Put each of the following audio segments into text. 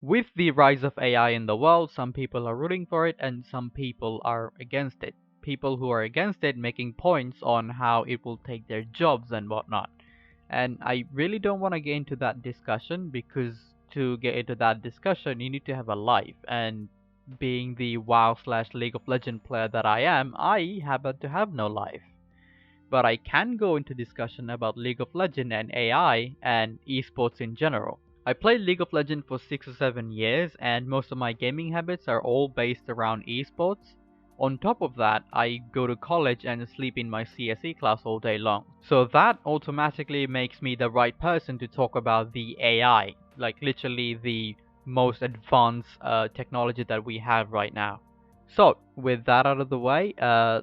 With the rise of AI in the world, some people are rooting for it and some people are against it. People who are against it making points on how it will take their jobs and whatnot. And I really don't want to get into that discussion because to get into that discussion, you need to have a life. And being the WoW slash League of Legends player that I am, I happen to have no life. But I can go into discussion about League of Legends and AI and esports in general. I played League of Legends for 6 or 7 years and most of my gaming habits are all based around esports. On top of that, I go to college and sleep in my CSE class all day long. So that automatically makes me the right person to talk about the AI, like literally the most advanced technology that we have right now. So, with that out of the way,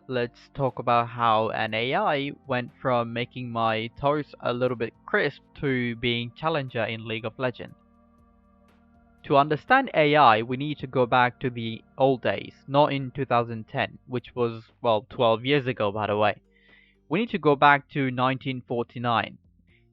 let's talk about how an AI went from making my toast a little bit crisp to being challenger in League of Legends. To understand AI, we need to go back to the old days, not in 2010, which was, well, 12 years ago by the way. We need to go back to 1949.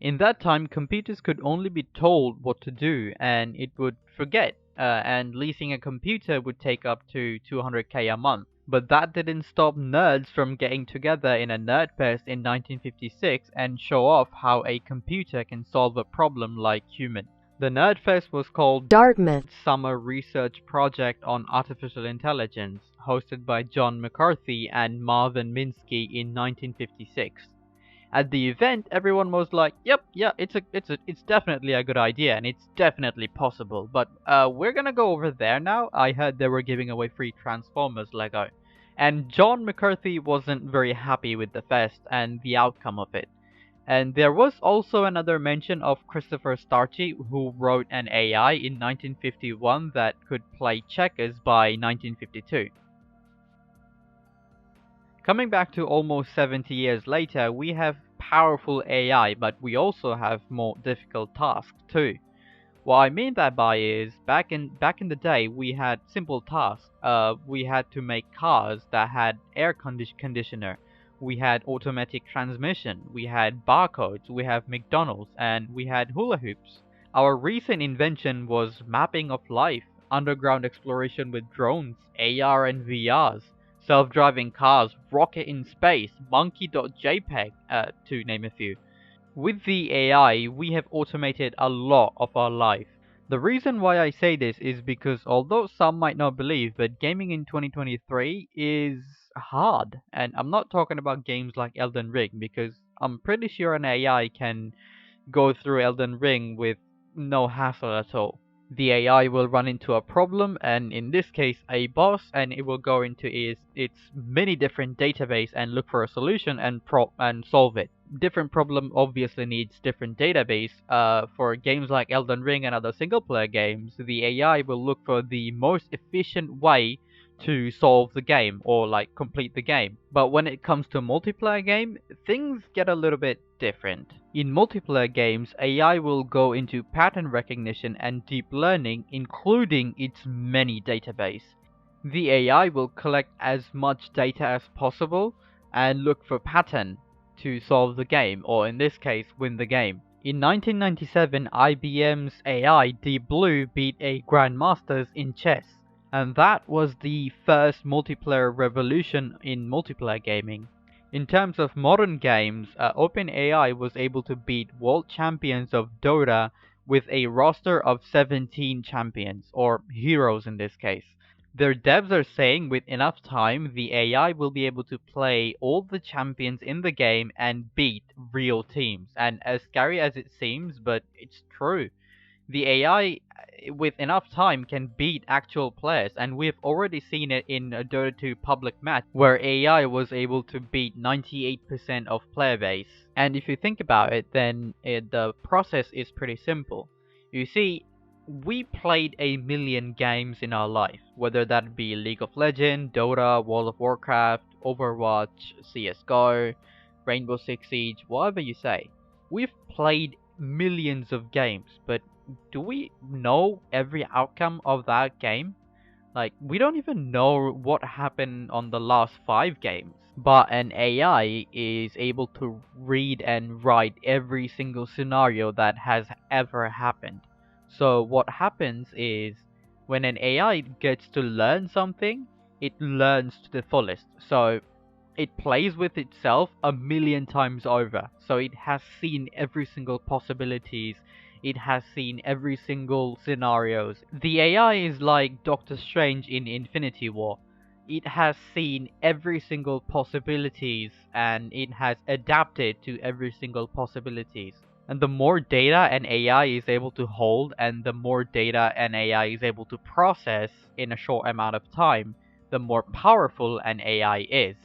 In that time, computers could only be told what to do and it would forget, and leasing a computer would take up to 200k a month. But that didn't stop nerds from getting together in a nerd fest in 1956 and show off how a computer can solve a problem like human. The Nerdfest was called Dartmouth Summer Research Project on Artificial Intelligence, hosted by John McCarthy and Marvin Minsky in 1956. At the event, everyone was like, "Yep, yeah, it's definitely a good idea, and it's definitely possible." But we're gonna go over there now. I heard they were giving away free Transformers Lego, and John McCarthy wasn't very happy with the fest and the outcome of it. And there was also another mention of Christopher Starchy, who wrote an AI in 1951 that could play checkers by 1952. Coming back to almost 70 years later, we have powerful AI, but we also have more difficult tasks too. What I mean that by is, back in the day, we had simple tasks. We had to make cars that had air conditioner. We had automatic transmission. We had barcodes. We have McDonald's, and we had hula hoops. Our recent invention was mapping of life, underground exploration with drones, AR and VRs, self-driving cars, rocket in space, monkey.jpg, to name a few. With the AI, we have automated a lot of our life. The reason why I say this is because although some might not believe, but gaming in 2023 is hard. And I'm not talking about games like Elden Ring, because I'm pretty sure an AI can go through Elden Ring with no hassle at all. The AI will run into a problem, and in this case a boss, and it will go into its many different database and look for a solution and solve it. Different problem obviously needs different database. For games like Elden Ring and other single player games, the AI will look for the most efficient way to solve the game or like complete the game. But when it comes to multiplayer game, things get a little bit different. In multiplayer games, AI will go into pattern recognition and deep learning, including its many database. The AI will collect as much data as possible and look for pattern to solve the game, or in this case, win the game. In 1997, IBM's AI Deep Blue beat a Grandmasters in chess, and that was the first multiplayer revolution in multiplayer gaming. In terms of modern games, OpenAI was able to beat world champions of Dota with a roster of 17 champions, or heroes in this case. Their devs are saying with enough time, the AI will be able to play all the champions in the game and beat real teams. And as scary as it seems, but it's true. The AI, with enough time, can beat actual players, and we've already seen it in a Dota 2 public match, where AI was able to beat 98% of player base. And if you think about it, then the process is pretty simple. You see, we played a million games in our life, whether that be League of Legends, Dota, World of Warcraft, Overwatch, CSGO, Rainbow Six Siege, whatever you say. We've played millions of games, but do we know every outcome of that game? Like, we don't even know what happened on the last 5 games. But an AI is able to read and write every single scenario that has ever happened. So what happens is when an AI gets to learn something, it learns to the fullest. So it plays with itself a million times over. So it has seen every single possibilities. It has seen every single scenarios. The AI is like Doctor Strange in Infinity War. It has seen every single possibilities and it has adapted to every single possibilities. And the more data an AI is able to hold and the more data an AI is able to process in a short amount of time, the more powerful an AI is.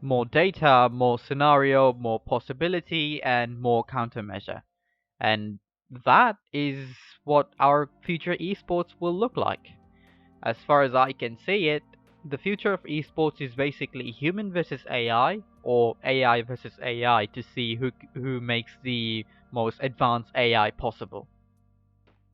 More data, more scenario, more possibility, and more countermeasure. And that is what our future esports will look like. As far as I can see it, the future of esports is basically human versus AI, or AI versus AI to see who makes the most advanced AI possible.